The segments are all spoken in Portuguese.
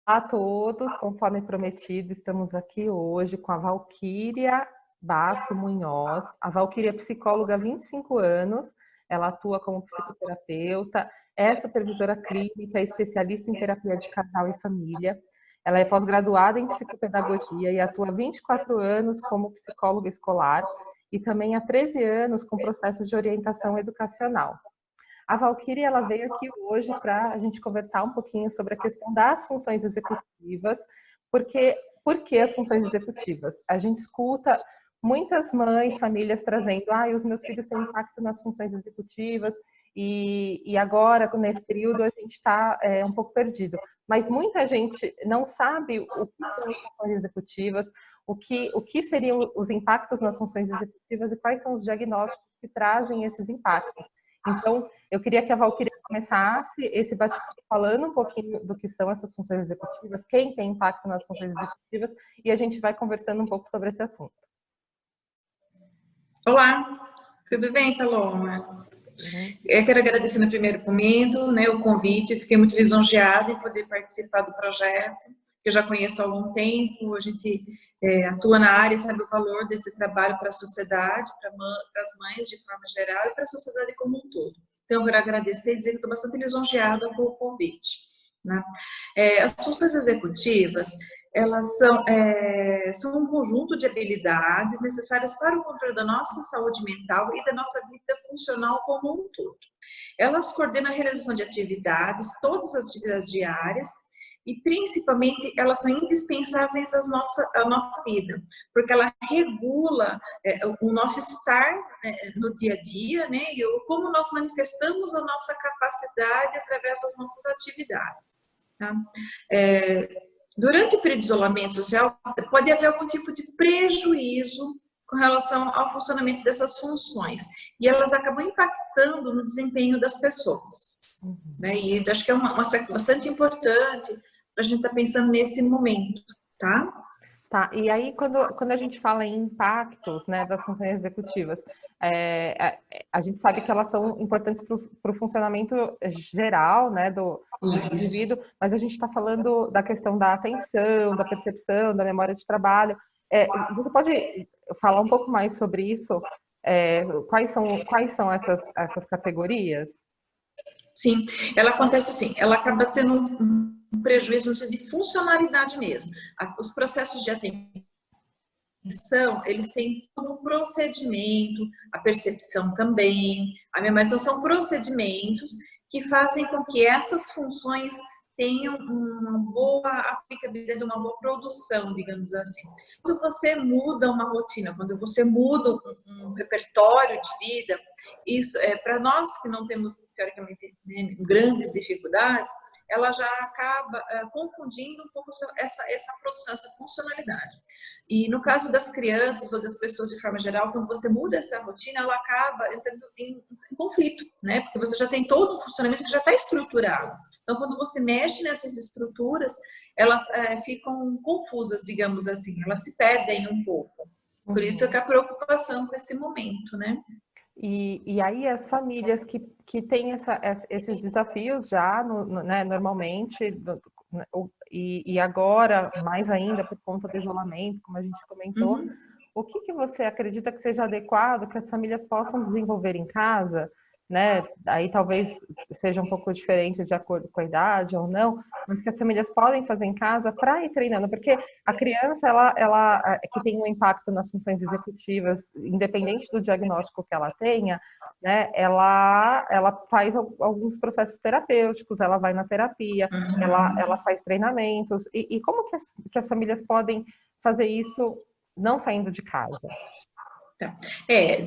Olá a todos, conforme prometido, estamos aqui hoje com a Valquíria Basso Munhoz. A Valquíria é psicóloga há 25 anos, ela atua como psicoterapeuta, é supervisora clínica, é especialista em terapia de casal e família. Ela é pós-graduada em psicopedagogia e atua há 24 anos como psicóloga escolar e também há 13 anos com processos de orientação educacional. A Valquíria, ela veio aqui hoje para a gente conversar um pouquinho sobre a questão das funções executivas, porque por que as funções executivas? A gente escuta muitas mães, famílias trazendo, os meus filhos têm impacto nas funções executivas e agora, nesse período, a gente está um pouco perdido. Mas muita gente não sabe o que são as funções executivas, o que seriam os impactos nas funções executivas e quais são os diagnósticos que trazem esses impactos. Então, eu queria que a Valquíria começasse esse bate-papo falando um pouquinho do que são essas funções executivas, quem tem impacto nas funções executivas, e a gente vai conversando um pouco sobre esse assunto. Olá, tudo bem, Paloma? Eu quero agradecer no primeiro momento, o convite. Fiquei muito lisonjeada em poder participar do projeto, que eu já conheço há algum tempo. A gente atua na área, sabe o valor desse trabalho para a sociedade, para as mães de forma geral e para a sociedade como um todo. Então, eu quero agradecer e dizer que estou bastante lisonjeada com o convite. As funções executivas, elas são um conjunto de habilidades necessárias para o controle da nossa saúde mental e da nossa vida funcional como um todo. Elas coordenam a realização de atividades, todas as atividades diárias, e principalmente elas são indispensáveis à nossa vida, porque ela regula o nosso estar no dia a dia, e como nós manifestamos a nossa capacidade através das nossas atividades. Tá? Durante o período de isolamento social, pode haver algum tipo de prejuízo com relação ao funcionamento dessas funções, e elas acabam impactando no desempenho das pessoas. E acho que é um aspecto bastante importante para a gente estar pensando nesse momento, tá? Tá, e aí quando a gente fala em impactos, das funções executivas, a gente sabe que elas são importantes para o funcionamento geral, do indivíduo, mas a gente está falando da questão da atenção, da percepção, da memória de trabalho. Você pode falar um pouco mais sobre isso? Quais são essas categorias? Sim, ela acontece assim, ela acaba tendo um prejuízo de funcionalidade mesmo. Os processos de atenção, eles têm um procedimento, a percepção também, a memória. Então, são procedimentos que fazem com que essas funções tenham uma boa aplicabilidade, uma boa produção, digamos assim. Quando você muda uma rotina, quando você muda um repertório de vida, isso para nós que não temos, teoricamente, grandes dificuldades, ela já acaba confundindo um pouco essa produção, essa funcionalidade. E no caso das crianças ou das pessoas de forma geral, quando você muda essa rotina, ela acaba entrando em conflito, porque você já tem todo um funcionamento que já está estruturado. Então, quando você mexe nessas estruturas, elas ficam confusas, digamos assim, elas se perdem um pouco. Por isso é que a preocupação com esse momento, E aí as famílias que têm esses desafios já, normalmente, e agora, mais ainda, por conta do isolamento, como a gente comentou, o que você acredita que seja adequado que as famílias possam desenvolver em casa, Aí talvez seja um pouco diferente de acordo com a idade ou não, mas que as famílias podem fazer em casa para ir treinando, porque a criança, ela que tem um impacto nas funções executivas, independente do diagnóstico que ela tenha, ela faz alguns processos terapêuticos, ela vai na terapia, ela faz treinamentos, e como que as famílias podem fazer isso não saindo de casa? Tá.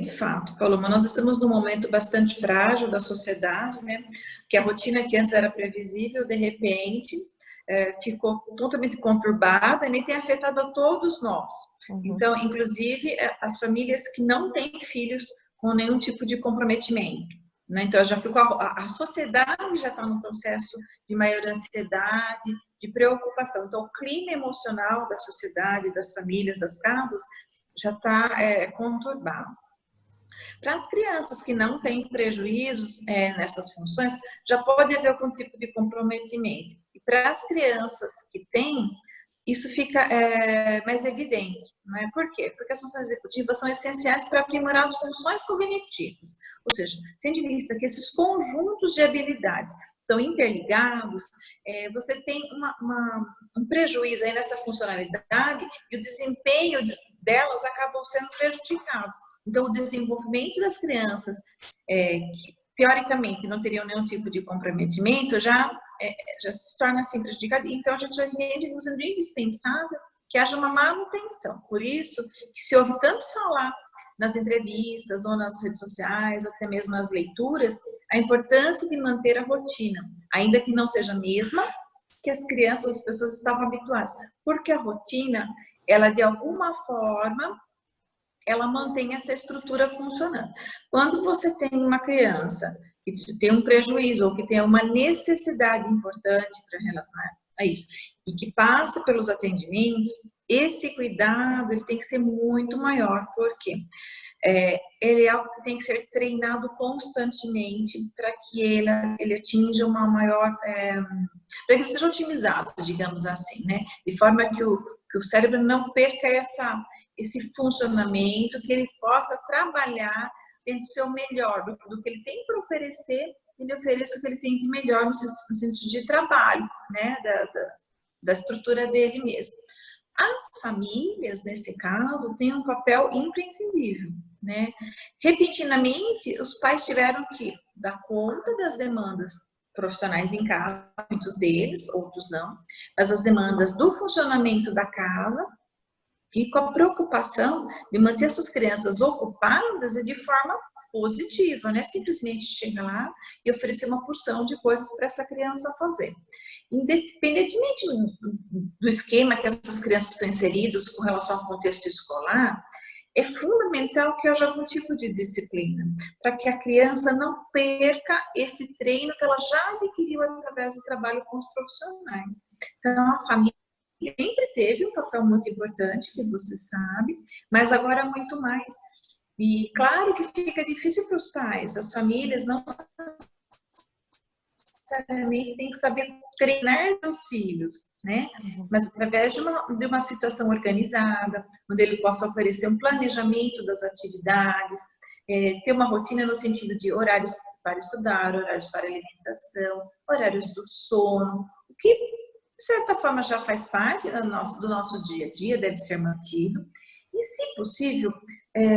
De fato, Paloma, nós estamos num momento bastante frágil da sociedade, que a rotina que antes era previsível, de repente, ficou totalmente conturbada e tem afetado a todos nós. Então, inclusive, as famílias que não têm filhos com nenhum tipo de comprometimento. Então, já ficou, a sociedade já está num processo de maior ansiedade, de preocupação. Então, o clima emocional da sociedade, das famílias, das casas, já está conturbado. Para as crianças que não têm prejuízos nessas funções, já pode haver algum tipo de comprometimento. E para as crianças que têm, isso fica mais evidente. Não é? Por quê? Porque as funções executivas são essenciais para aprimorar as funções cognitivas. Ou seja, tendo em vista que esses conjuntos de habilidades são interligados, você tem um prejuízo aí nessa funcionalidade e o desempenho delas acabam sendo prejudicado. Então, o desenvolvimento das crianças, que teoricamente não teriam nenhum tipo de comprometimento, já se torna assim prejudicado. Então, a gente já entende como sendo indispensável que haja uma manutenção. Por isso, que se ouve tanto falar nas entrevistas ou nas redes sociais, ou até mesmo nas leituras, a importância de manter a rotina, ainda que não seja a mesma que as crianças ou as pessoas estavam habituadas. Porque a rotina, ela de alguma forma, ela mantém essa estrutura funcionando. Quando você tem uma criança que tem um prejuízo ou que tem uma necessidade importante para relacionar a isso e que passa pelos atendimentos, esse cuidado ele tem que ser muito maior, porque ele é algo que tem que ser treinado constantemente para que ele atinja uma maior, para que ele seja otimizado, digamos assim, né? De forma que o cérebro não perca esse funcionamento, que ele possa trabalhar dentro do seu melhor, do que ele tem para oferecer, ele ofereça o que ele tem de melhor no sentido de trabalho, né? Da estrutura dele mesmo. As famílias, nesse caso, têm um papel imprescindível, né? Repentinamente, os pais tiveram que dar conta das demandas profissionais em casa, muitos deles, outros não, mas as demandas do funcionamento da casa e com a preocupação de manter essas crianças ocupadas e de forma positiva, não é simplesmente chegar lá e oferecer uma porção de coisas para essa criança fazer. Independentemente do esquema que essas crianças estão inseridas com relação ao contexto escolar, é fundamental que haja algum tipo de disciplina, para que a criança não perca esse treino que ela já adquiriu através do trabalho com os profissionais. Então, a família sempre teve um papel muito importante, que você sabe, mas agora muito mais. E claro que fica difícil para os pais, as famílias não necessariamente têm que saber treinar seus filhos, né? Mas através de uma situação organizada, onde ele possa oferecer um planejamento das atividades, ter uma rotina no sentido de horários para estudar, horários para alimentação, horários do sono, o que de certa forma já faz parte do nosso dia a dia, deve ser mantido. E, se possível,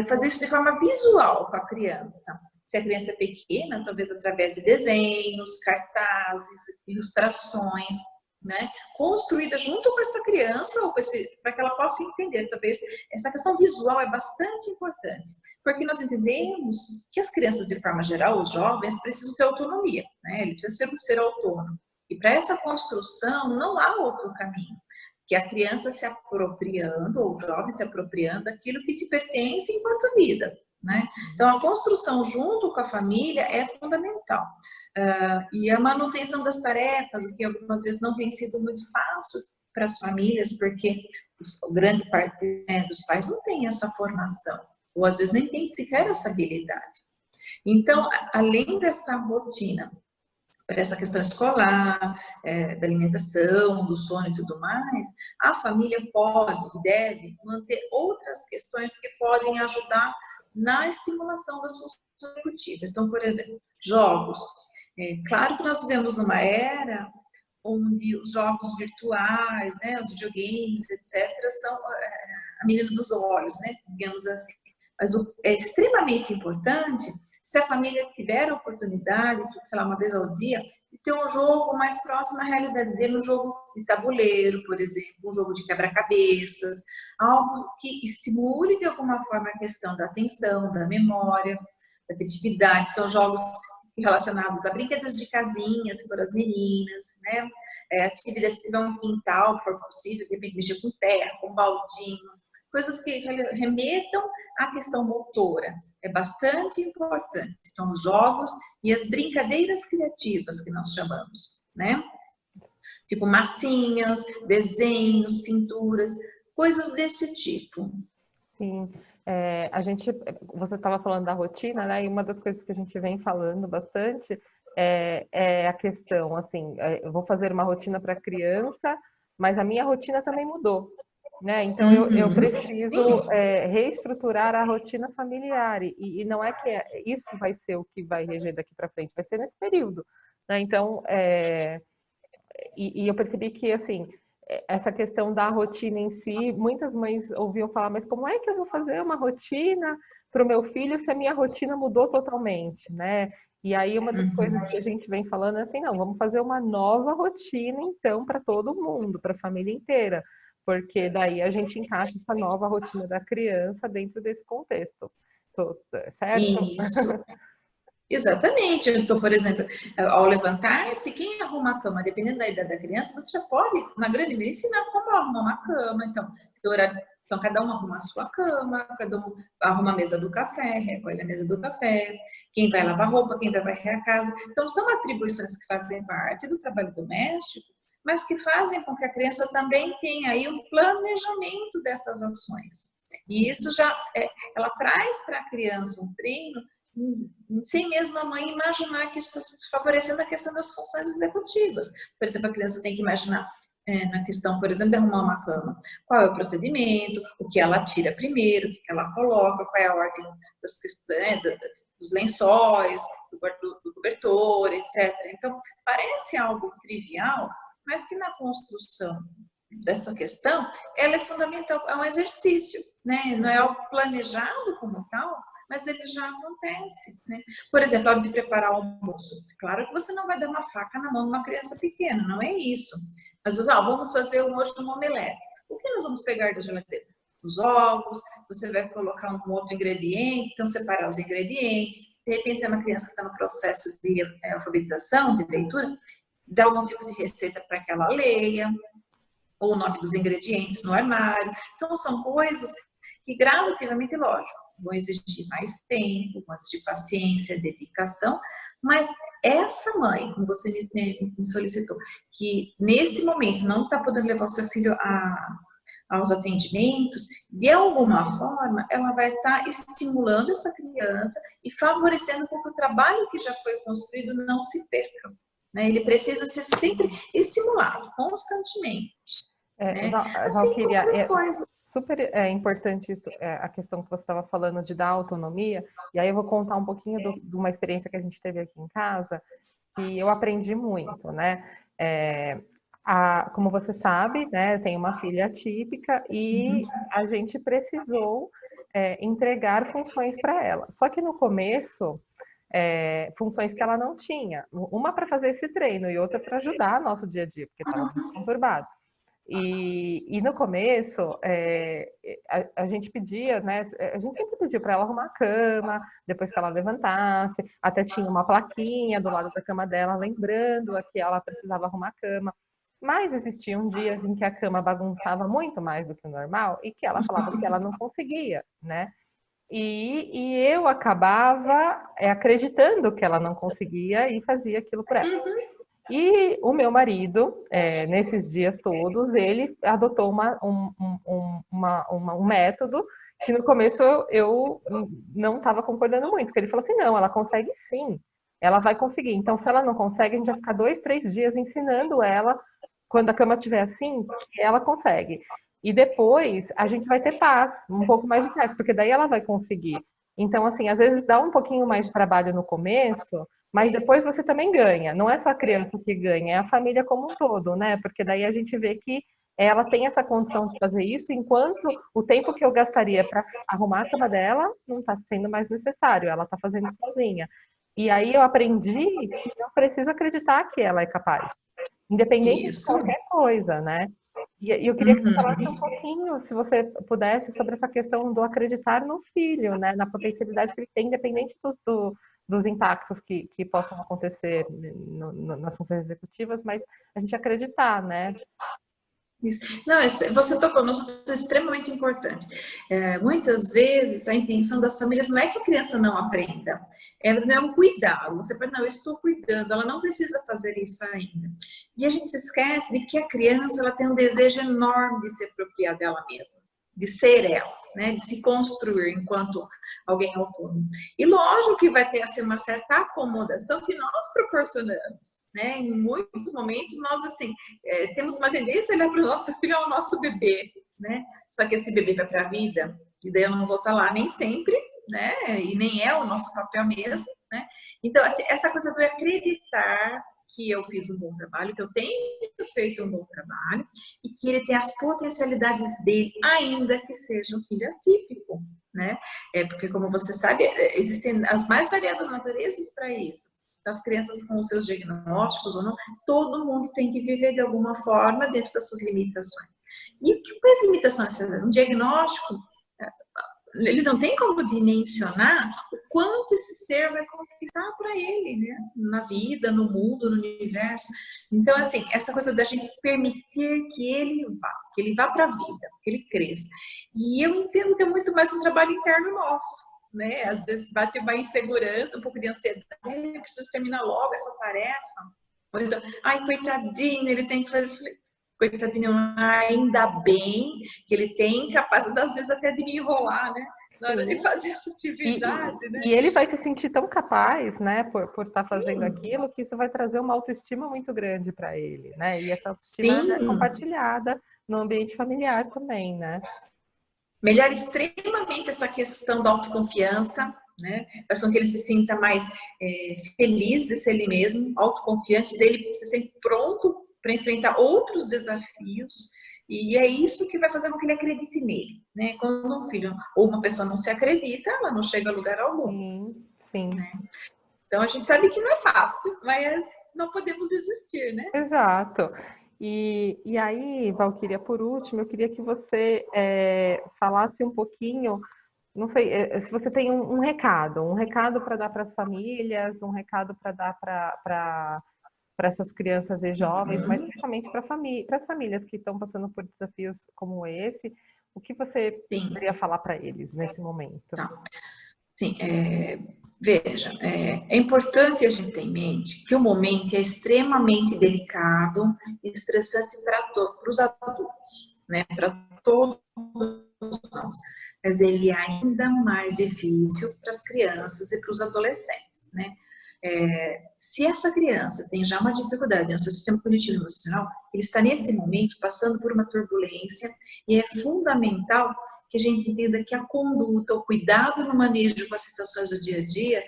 fazer isso de forma visual com a criança. Se a criança é pequena, talvez através de desenhos, cartazes, ilustrações, né? Construídas junto com essa criança, para que ela possa entender. Talvez essa questão visual é bastante importante, porque nós entendemos que as crianças, de forma geral, os jovens, precisam ter autonomia, né? Ele precisa ser um ser autônomo. E para essa construção não há outro caminho que a criança se apropriando, ou o jovem se apropriando daquilo que te pertence enquanto vida, né? Então, a construção junto com a família é fundamental. E a manutenção das tarefas, o que algumas vezes não tem sido muito fácil para as famílias, porque grande parte, né, dos pais não tem essa formação, ou às vezes nem tem sequer essa habilidade. Então, além dessa rotina, para essa questão escolar, da alimentação, do sono e tudo mais, a família pode e deve manter outras questões que podem ajudar na estimulação das funções executivas. Então, por exemplo, jogos. Claro que nós vivemos numa era onde os jogos virtuais, né, os videogames, etc., são a menina dos olhos, né, digamos assim. Mas é extremamente importante, se a família tiver a oportunidade, sei lá, uma vez ao dia, de ter um jogo mais próximo à realidade dele, um jogo de tabuleiro, por exemplo, um jogo de quebra-cabeças, algo que estimule de alguma forma a questão da atenção, da memória, da afetividade. Então, jogos relacionados a brinquedos de casinhas para as meninas, né? Atividades se tiver um quintal, for possível, de repente mexer com terra, com baldinho, coisas que remetam à questão motora. É bastante importante. Então, os jogos e as brincadeiras criativas que nós chamamos, né? Tipo massinhas, desenhos, pinturas, coisas desse tipo. Sim. você estava falando da rotina, né? E uma das coisas que a gente vem falando bastante é a questão, assim, eu vou fazer uma rotina para criança, mas a minha rotina também mudou, né? Então eu preciso reestruturar a rotina familiar e não é que isso vai ser o que vai reger daqui para frente, vai ser nesse período, né? Então eu percebi que assim essa questão da rotina em si, muitas mães ouviam falar, mas como é que eu vou fazer uma rotina para o meu filho se a minha rotina mudou totalmente, né? E aí uma das coisas que a gente vem falando é assim, não, vamos fazer uma nova rotina então para todo mundo, para a família inteira, porque daí a gente encaixa essa nova rotina da criança dentro desse contexto, certo? Isso. Exatamente. Então, por exemplo, ao levantar-se, quem arruma a cama, dependendo da idade da criança, você já pode, na grande maioria, ensinar como arrumar uma cama. Então, cada um arruma a sua cama, cada um arruma a mesa do café, recolhe a mesa do café, quem vai lavar roupa, quem vai varrer a casa. Então, são atribuições que fazem parte do trabalho doméstico, mas que fazem com que a criança também tenha aí um planejamento dessas ações. E isso ela traz para a criança um treino sem mesmo a mãe imaginar que isso está favorecendo a questão das funções executivas. Por exemplo, a criança tem que imaginar na questão, por exemplo, de arrumar uma cama, qual é o procedimento, o que ela tira primeiro, o que ela coloca, qual é a ordem das questões, dos lençóis, do cobertor, etc. Então, parece algo trivial, mas que na construção dessa questão, ela é fundamental, é um exercício, né? Não é algo planejado como tal, mas ele já acontece, né? Por exemplo, a hora de preparar o almoço. Claro que você não vai dar uma faca na mão de uma criança pequena, não é isso. Mas vamos fazer hoje um omelete. O que nós vamos pegar da geladeira? Os ovos, você vai colocar um outro ingrediente, então separar os ingredientes. De repente, se é uma criança que está no processo de alfabetização, de leitura, dá algum tipo de receita para que ela leia, ou o nome dos ingredientes no armário. Então, são coisas que gradativamente, lógico, vão exigir mais tempo, vão exigir paciência, dedicação, mas essa mãe, como você me solicitou, que nesse momento não está podendo levar o seu filho aos atendimentos, de alguma forma, ela vai estar estimulando essa criança e favorecendo com que o trabalho que já foi construído não se perca, né? Ele precisa ser sempre estimulado, constantemente. Né? Assim como Valquíria, outras coisas. super importante isso, a questão que você estava falando de dar autonomia, e aí eu vou contar um pouquinho de uma experiência que a gente teve aqui em casa, que eu aprendi muito, né? Como você sabe, né, eu tenho uma filha atípica e a gente precisou entregar funções para ela. Só que no começo, funções que ela não tinha, uma para fazer esse treino e outra para ajudar nosso dia a dia, porque estava muito conturbado. E no começo, a gente pedia, né? A gente sempre pediu para ela arrumar a cama, depois que ela levantasse, até tinha uma plaquinha do lado da cama dela, lembrando que ela precisava arrumar a cama. Mas existiam dias em que a cama bagunçava muito mais do que o normal e que ela falava que ela não conseguia, né? E eu acabava acreditando que ela não conseguia e fazia aquilo por ela. E o meu marido, nesses dias todos, ele adotou um método que no começo eu não estava concordando muito, porque ele falou assim, não, ela consegue sim, ela vai conseguir. Então, se ela não consegue, a gente vai ficar 2, 3 dias ensinando ela, quando a cama estiver assim, que ela consegue. E depois a gente vai ter paz, um pouco mais de paz, porque daí ela vai conseguir. Então, assim, às vezes dá um pouquinho mais de trabalho no começo, mas depois você também ganha. Não é só a criança que ganha, é a família como um todo, né? Porque daí a gente vê que ela tem essa condição de fazer isso, enquanto o tempo que eu gastaria para arrumar a cama dela não está sendo mais necessário, ela está fazendo sozinha. E aí eu aprendi que eu preciso acreditar que ela é capaz, independente de qualquer coisa, né? E eu queria que você falasse um pouquinho, se você pudesse, sobre essa questão do acreditar no filho, né? Na potencialidade que ele tem, independente dos impactos que possam acontecer nas funções executivas, mas a gente acreditar, né? Isso. Não, você tocou no assunto extremamente importante. Muitas vezes a intenção das famílias não é que a criança não aprenda, é um cuidado. Você fala, não, eu estou cuidando, ela não precisa fazer isso ainda. E a gente se esquece de que a criança ela tem um desejo enorme de se apropriar dela mesma. de ser ela, né? De se construir enquanto alguém autônomo. E lógico que vai ter assim, uma certa acomodação que nós proporcionamos, né? Em muitos momentos nós assim temos uma tendência a olhar para o nosso filho, é o nosso bebê, né? Só que esse bebê vai para a vida e daí eu não vou estar lá nem sempre, né? E nem é o nosso papel mesmo, né? Então assim, essa coisa do acreditar que eu fiz um bom trabalho, que eu tenho feito um bom trabalho e que ele tem as potencialidades dele, ainda que seja um filho atípico, né? Porque, como você sabe, existem as mais variadas naturezas para isso. As crianças com os seus diagnósticos ou não, todo mundo tem que viver de alguma forma dentro das suas limitações. E o que as limitações? Um diagnóstico, ele não tem como dimensionar o quanto esse ser vai conquistar para ele, né? Na vida, no mundo, no universo. Então, assim, essa coisa da gente permitir que ele vá para a vida, que ele cresça. E eu entendo que é muito mais um trabalho interno nosso, né? Às vezes bate uma insegurança, um pouco de ansiedade, eu preciso terminar logo essa tarefa. Ou então, ai, coitadinho, ele tem que fazer isso. Coitadinho, ainda bem que ele tem capacidade, às vezes, até de me enrolar, né? Na hora de fazer essa atividade, né? E ele vai se sentir tão capaz, né, por estar fazendo aquilo, que isso vai trazer uma autoestima muito grande para ele, né? E essa autoestima é compartilhada no ambiente familiar também, né? Melhora extremamente essa questão da autoconfiança, né? Faz com que ele se sinta mais feliz de ser ele mesmo, autoconfiante dele, se sente pronto para enfrentar outros desafios, e é isso que vai fazer com que ele acredite nele, né? Quando um filho ou uma pessoa não se acredita, ela não chega a lugar algum. Sim. Né? Então a gente sabe que não é fácil, mas não podemos desistir, né? Exato. E aí, Valquíria, por último, eu queria que você falasse um pouquinho, não sei, se você tem um recado para dar para as famílias, um recado para dar para essas crianças e jovens, mas principalmente para as famílias que estão passando por desafios como esse, o que você poderia falar para eles nesse momento? Tá. Sim, veja, é importante a gente ter em mente que o momento é extremamente delicado e estressante para os adultos, né? Para todos nós, mas ele é ainda mais difícil para as crianças e para os adolescentes, né? Se essa criança tem já uma dificuldade no seu sistema cognitivo emocional, ele está nesse momento passando por uma turbulência e é fundamental que a gente entenda que a conduta, o cuidado no manejo com as situações do dia a dia,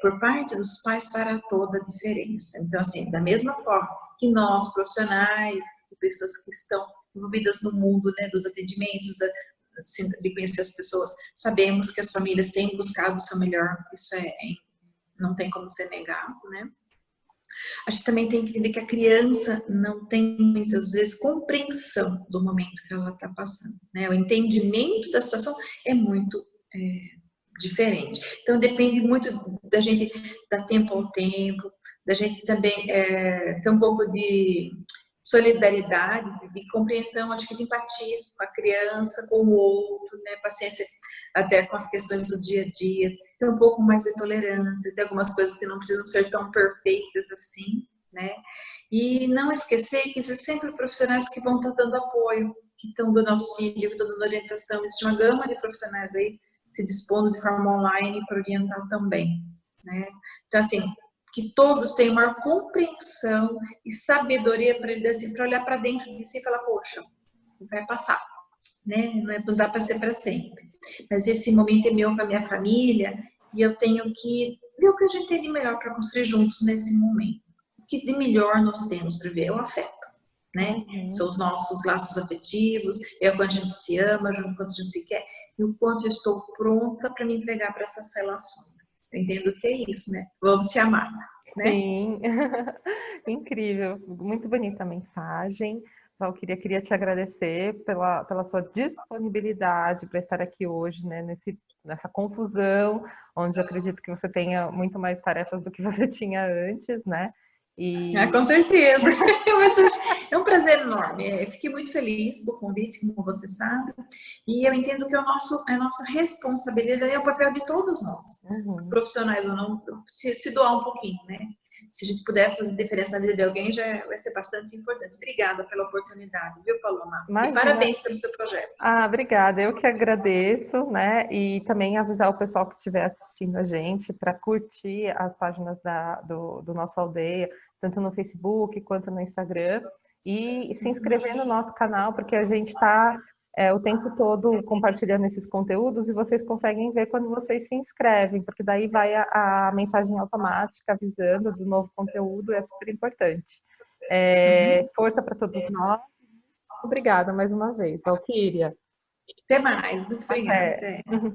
por parte dos pais fará toda a diferença. Então, assim, da mesma forma que nós, profissionais, pessoas que estão envolvidas no mundo, né, dos atendimentos, de conhecer as pessoas, sabemos que as famílias têm buscado o seu melhor, isso não tem como ser negado, né? A gente também tem que entender que a criança não tem, muitas vezes, compreensão do momento que ela está passando, né? O entendimento da situação é muito diferente. Então, depende muito da gente dar tempo ao tempo, da gente também ter um pouco de solidariedade, de compreensão, acho que de empatia com a criança, com o outro, né? Paciência até com as questões do dia a dia, ter um pouco mais de tolerância, ter algumas coisas que não precisam ser tão perfeitas assim, né? E não esquecer que existem sempre profissionais que vão estar dando apoio, que estão dando auxílio, que estão dando orientação. Existe uma gama de profissionais aí se dispondo de forma online para orientar também, né? Então, assim, que todos tenham maior compreensão e sabedoria para olhar para dentro de si e falar, poxa, vai passar, né? Não dá para ser para sempre. Mas esse momento é meu com a minha família e eu tenho que ver o que a gente tem de melhor para construir juntos nesse momento. O que de melhor nós temos para ver é o afeto, né? São os nossos laços afetivos, é o quanto a gente se ama, o quanto a gente se quer e o quanto eu estou pronta para me entregar para essas relações. Eu entendo que é isso, né? Vamos se amar, né? Sim, incrível, muito bonita a mensagem. Valquíria, queria te agradecer pela sua disponibilidade para estar aqui hoje, né, nessa confusão, onde eu acredito que você tenha muito mais tarefas do que você tinha antes, né? Com certeza. É um prazer enorme. Eu fiquei muito feliz com o convite, como você sabe. E eu entendo que a nossa responsabilidade é o papel de todos nós, profissionais ou não, se doar um pouquinho, né? se a gente puder fazer diferença na vida de alguém, já vai ser bastante importante. Obrigada pela oportunidade, viu, Paloma? E Imagina. parabéns pelo seu projeto. Ah, obrigada. Eu que agradeço, né? E também avisar o pessoal que estiver assistindo a gente para curtir as páginas do nosso Aldeia, tanto no Facebook quanto no Instagram, e se inscrever no nosso canal, porque a gente está o tempo todo compartilhando esses conteúdos e vocês conseguem ver quando vocês se inscrevem, porque daí vai a mensagem automática avisando do novo conteúdo, é super importante. Força para todos nós. Obrigada mais uma vez, Valquíria. Até mais, muito obrigada. Até. Até.